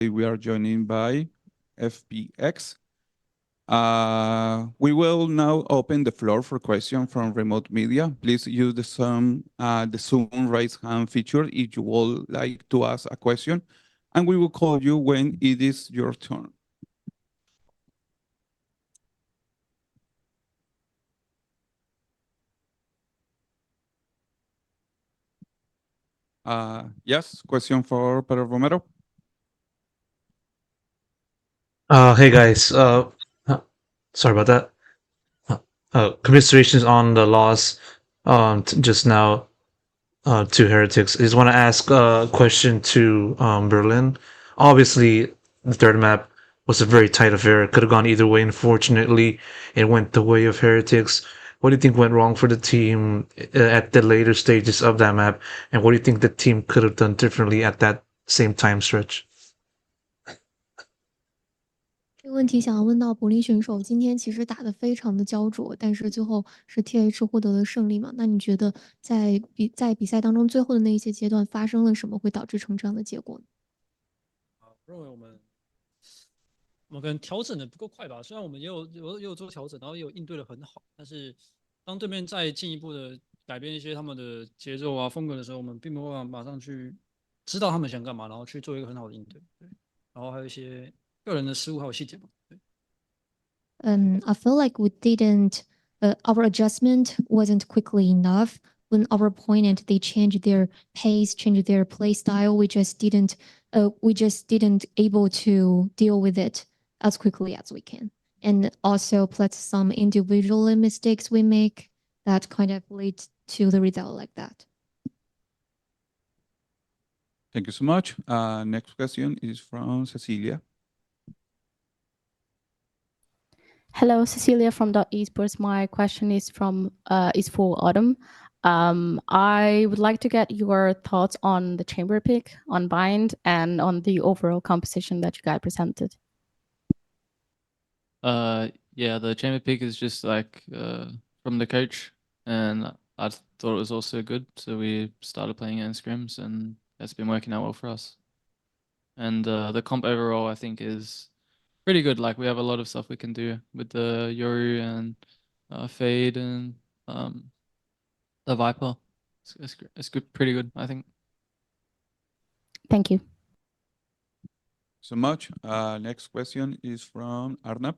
we are joined by FPX. We will now open the floor for questions from remote media. Please use the Zoom raise hand feature if you would like to ask a question, and we will call you when it is your turn. Yes, question for Pedro Romero. Hey guys, sorry about that. Commiserations on the loss just now to Heretics. I just want to ask a question to Berlin. Obviously, the third map was a very tight affair. It could have gone either way. Unfortunately, it went the way of Heretics. What do you think went wrong for the team at the later stages of that map? And what do you think the team could have done differently at that same time stretch?这个问题想要问到柏林选手，今天其实打得非常的焦灼，但是最后是 TH 获得了胜利嘛？那你觉得在比赛当中最后的那一些阶段发生了什么，会导致成这样的结果呢？认为我们可能调整的不够快吧，虽然我们也有做调整，然后也有应对的很好，但是当对面再进一步的改变一些他们的节奏啊风格的时候，我们并没有办法马上去知道他们想干嘛，然后去做一个很好的应对。对，然后还有一些个人的失误还有细节嘛。对。I feel like we didn't, our adjustment wasn't quickly enough. When our opponent they changed their pace, changed their play style, we just didn't able to deal with it as quickly as we can. And also plus some individual mistakes we make that kind of lead to the result like that. Thank you so much. Next question is from Cecilia. Hello, Cecilia from Esports. My question is for Autumn. I would like to get your thoughts on the chamber pick, on bind, and on the overall composition that you guys presented. Yeah, the chamber pick is just like from the coach, and I thought it was also good, so we started playing it in scrims, and it's been working out well for us. And the comp overall, I think, is pretty good. Like we have a lot of stuff we can do with the Yoru and Fade and the Viper. It's good, pretty good, I think. Thank you. So much. Next question is from Arnab.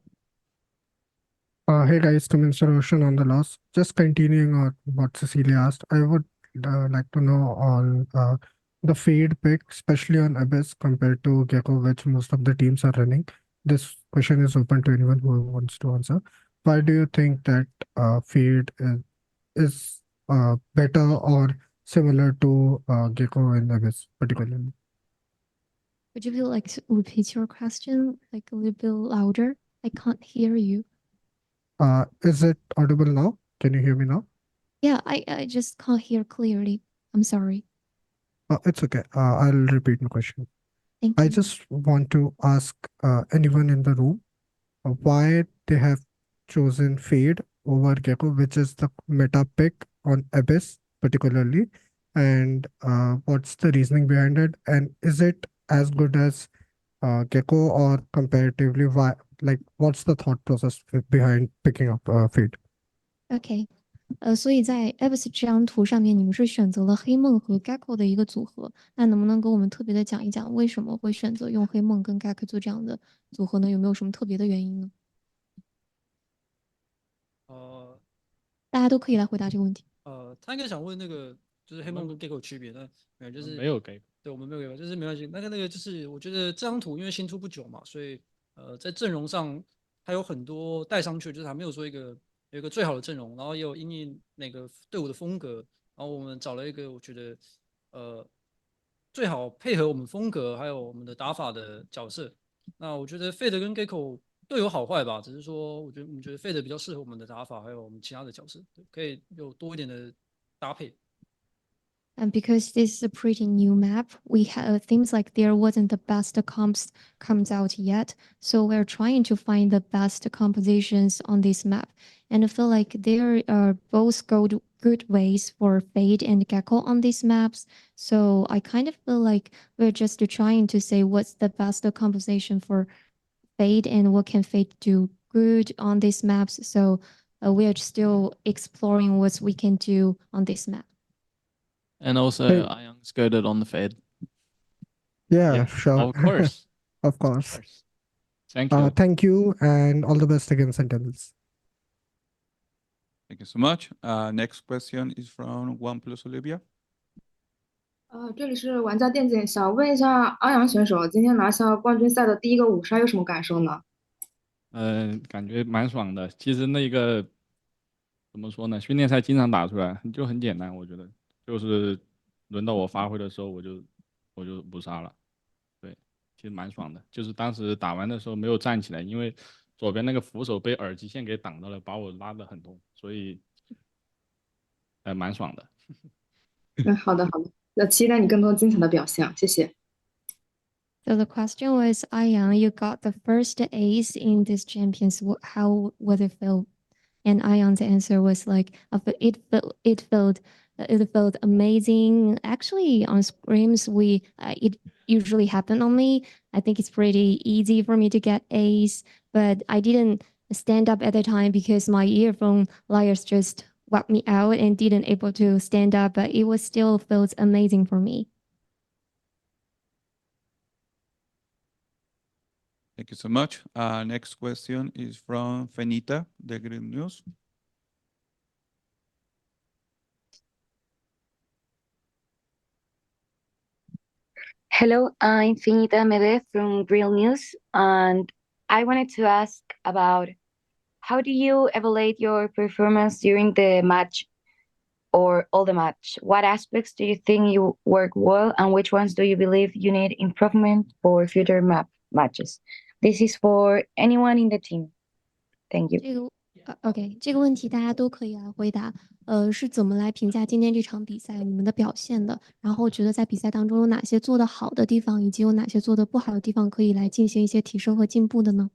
Hey guys, to Mr. Ocean on the loss. Just continuing on what Cecilia asked, I would like to know on the Fade pick, especially on Abyss compared to Gecko, which most of the teams are running. This question is open to anyone who wants to answer. Why do you think that Fade is better or similar to Gecko and Abyss particularly? Would you like to repeat your question like a little bit louder? I can't hear you. Is it audible now? Can you hear me now? Yeah, I just can't hear clearly. I'm sorry. It's okay. I'll repeat my question. Thank you. I just want to ask anyone in the room why they have chosen Fade over Gecko, which is the meta pick on Abyss particularly, and what's the reasoning behind it, and is it as good as Gecko or comparatively? Why? Like, what's the thought process behind picking up Fade? OK，所以在 Abyss 这张图上面，你们是选择了黑梦和 Gecko 的一个组合。那能不能跟我们特别的讲一讲，为什么会选择用黑梦跟 Gecko 做这样的组合呢？有没有什么特别的原因呢？大家都可以来回答这个问题。他应该想问那个就是黑梦跟 Gecko 区别，但就是没有给，对我们没有给，就是没关系。那个就是我觉得这张图因为新出不久嘛，所以在阵容上还有很多带上去，就是还没有说有一个最好的阵容，然后也有因应那个队伍的风格，然后我们找了一个我觉得最好配合我们风格还有我们的打法的角色。那我觉得 Fade 跟 Gecko 都有好坏吧，只是说我们觉得 Fade 比较适合我们的打法，还有我们其他的角色，可以有多一点的搭配。And because this is a pretty new map, we have things like there wasn't the best comps comes out yet. So we're trying to find the best compositions on this map. And I feel like they are both good ways for Fade and Gecko on these maps. So I kind of feel like we're just trying to say what's the best composition for Fade and what can Fade do good on these maps. So we are still exploring what we can do on this map. And also, Hey. Ayang's good on the fade. Yeah, sure. Of course. Of course. Thank you. Thank you and all the best against Sentinels. Thank you so much. Next question is from OnePlus Olivia. 这里是玩家电竞，想问一下阿阳选手，今天拿下冠军赛的第一个5杀有什么感受呢？感觉蛮爽的。其实那个怎么说呢？训练赛经常打出来，就很简单，我觉得就是轮到我发挥的时候，我就5杀了。对，其实蛮爽的。就是当时打完的时候没有站起来，因为左边那个扶手被耳机线给挡到了，把我拉得很痛，所以蛮爽的。好的，那期待你更多精彩的表现，谢谢。So the question was, Ayang, you got the first ace in this champions. How would it feel? And Ayang's answer was like, it felt amazing. Actually, on scrims, it usually happen on me. I think it's pretty easy for me to get ace, but I didn't stand up at the time because my earphone wires just whacked me out and didn't able to stand up. But it was still felt amazing for me. Thank you so much. Next question is from Fenita, The Green News. Hello, I'm Finita Mede from Real News, and I wanted to ask about how do you evaluate your performance during the match or all the match? What aspects do you think you work well, and which ones do you believe you need improvement for future matches? This is for anyone in the team. Thank you. OK， 这个问题大家都可以来回答。是怎么来评价今天这场比赛你们的表现的？然后觉得在比赛当中有哪些做得好的地方，以及有哪些做得不好的地方，可以来进行一些提升和进步的呢？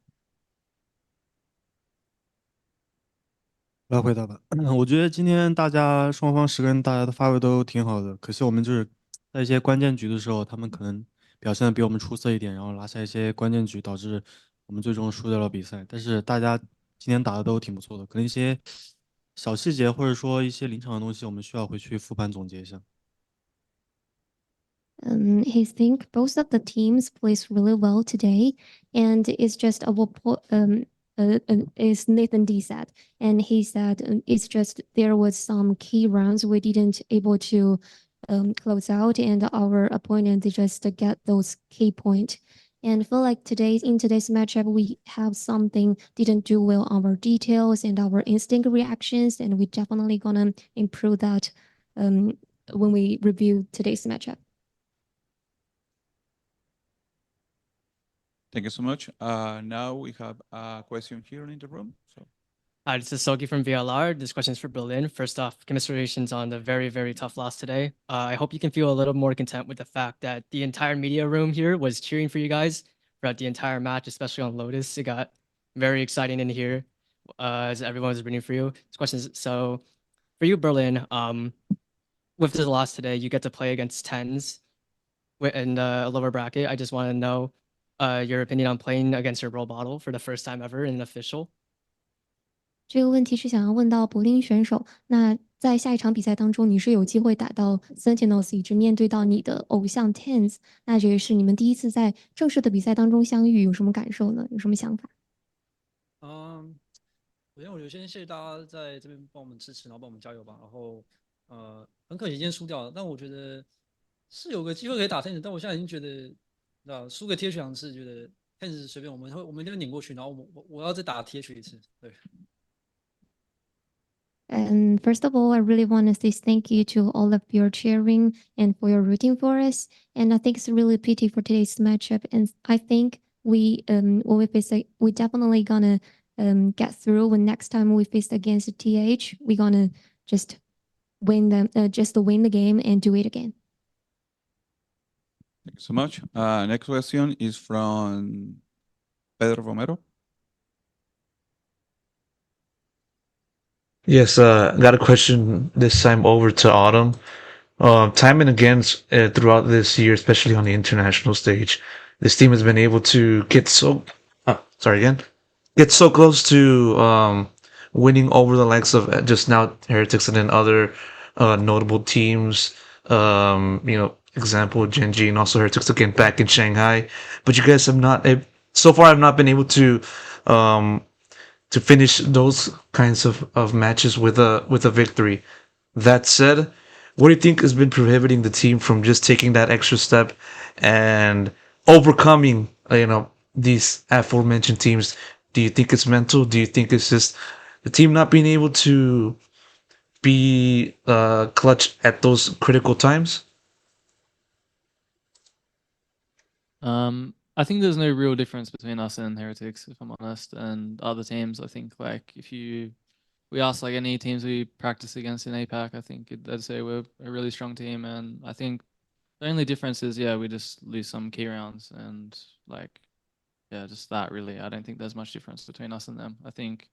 来回答吧。我觉得今天大家双方10个人大家的发挥都挺好的，可惜我们就是在一些关键局的时候，他们可能表现的比我们出色一点，然后拿下一些关键局，导致我们最终输掉了比赛。但是大家今天打的都挺不错的，可能一些小细节或者说一些临场的东西，我们需要回去复盘总结一下。He think both of the teams plays really well today, and it's just is Nathan D said, and he said it's just there was some key rounds we didn't able to close out, and our opponent just get those key point. And I feel like in today's matchup, we have something didn't do well on our details and our instinct reactions, and we definitely gonna improve that when we review today's matchup. Thank you so much. Now we have a question here in the room. Hi, this is Sogi from VLR. This question is for Berlin. First off, congratulations on the very, very tough loss today. I hope you can feel a little more content with the fact that the entire media room here was cheering for you guys throughout the entire match, especially on Lotus. It got very exciting in here as everyone was rooting for you. This question is, so for you, Berlin, with the loss today, you get to play against 10s in the lower bracket. I just want to know your opinion on playing against your role model for the first time ever in an official. 这个问题是想要问到柏林选手，那在下一场比赛当中，你是有机会打到 Sentinels， 以及面对到你的偶像 Tens， 那这也是你们第一次在正式的比赛当中相遇，有什么感受呢？有什么想法？首先我就先谢谢大家在这边帮我们支持，然后帮我们加油吧。然后很可惜今天输掉了，但我觉得是有个机会可以打 Tens， 但我现在已经觉得，输给 TH 2次，觉得 Tens 随便我们一定会拧过去，然后我要再打 TH 1次，对。And first of all, I really want to say thank you to all of your cheering and for your rooting for us. And I think it's really a pity for today's matchup. And I think we when we face we definitely gonna get through. When next time we face against TH, we're gonna just win the game and do it again. Thank you so much. Next question is from Pedro Romero. Yes, got a question this time over to Autumn. Time and again throughout this year, especially on the international stage, this team has been able to get get so close to winning over the likes of just now Heretics and then other notable teams. Example Genji and also Heretics again back in Shanghai. But you guys have not so far. I've not been able um, to finish those kinds of matches with a victory. That said, what do you think has been prohibiting the team from just taking that extra step and overcoming, these aforementioned teams? Do you think it's mental? Do you think it's just the team not being able to be clutch at those critical times? I think there's no real difference between us and Heretics, if I'm honest, and other teams. I think like if we ask like any teams we practice against in APAC, I think they'd say we're a really strong team, and I think the only difference is we just lose some key rounds and like just that really. I don't think there's much difference between us and them. I think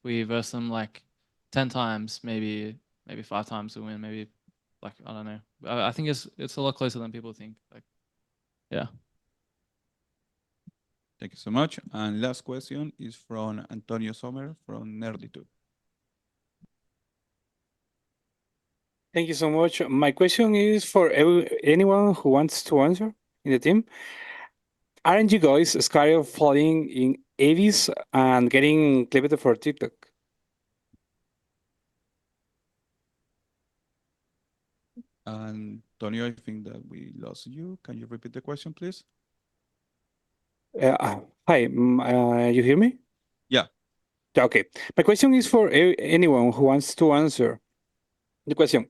we verse them like 10 times, maybe 5 times to win, maybe like I don't know. I think it's a lot closer than people think. Like yeah. Thank you so much. And last question is from Antonio Sommer from Nerditude. Thank you so much. My question is for anyone who wants to answer in the team. Aren't you guys scared of falling in Avis and getting clipped for TikTok? Antonio, I think that we lost you. Can you repeat the question, please? Hi, you hear me? Yeah. Okay. My question is for anyone who wants to answer the question.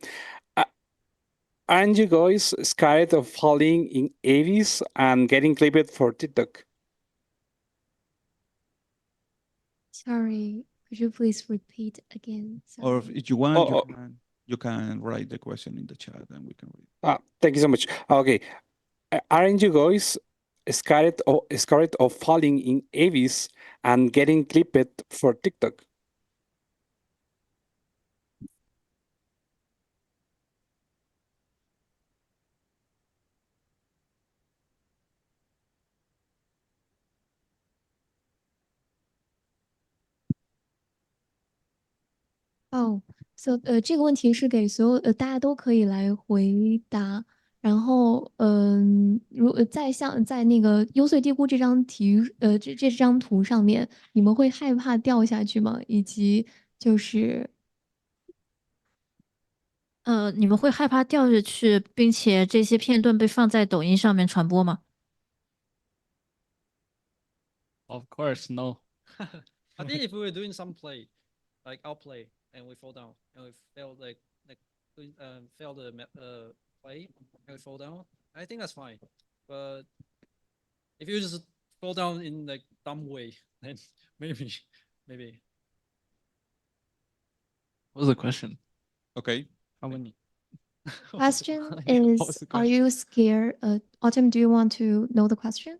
Aren't you guys scared of falling in Avis and getting clipped for TikTok? Sorry, could you please repeat again? Or Sorry. if you want, you can write the question in the chat and we can read. Thank you so much. Okay. Aren't you guys scared of falling in Avis and getting clipped for TikTok? So 这个问题是给所有大家都可以来回答。然后在那个优碎低估这张这张图上面，你们会害怕掉下去吗？以及就是你们会害怕掉下去，并且这些片段被放在抖音上面传播吗？ Of course, no. I think if we were doing some play, like outplay, and we fall down, and we fail fail the play, and we fall down, I think that's fine. But if you just fall down in like dumb way, then maybe. What was the question? Okay. How many? question is, are you scared? Autumn, do you want to know the question?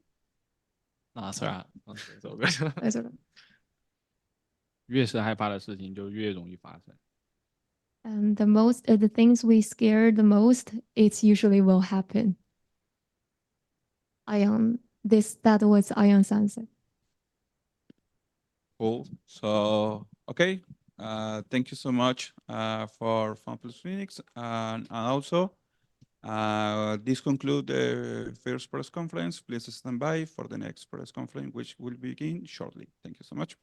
No, that's alright. It's all good. It's okay. 越是害怕的事情，就越容易发生。And the things we scare the most, it's usually will happen. That was Ion's answer. Cool. So, okay. Thank you so much for FunPlus Phoenix. And also, this concludes the first press conference. Please stand by for the next press conference, which will begin shortly. Thank you so much.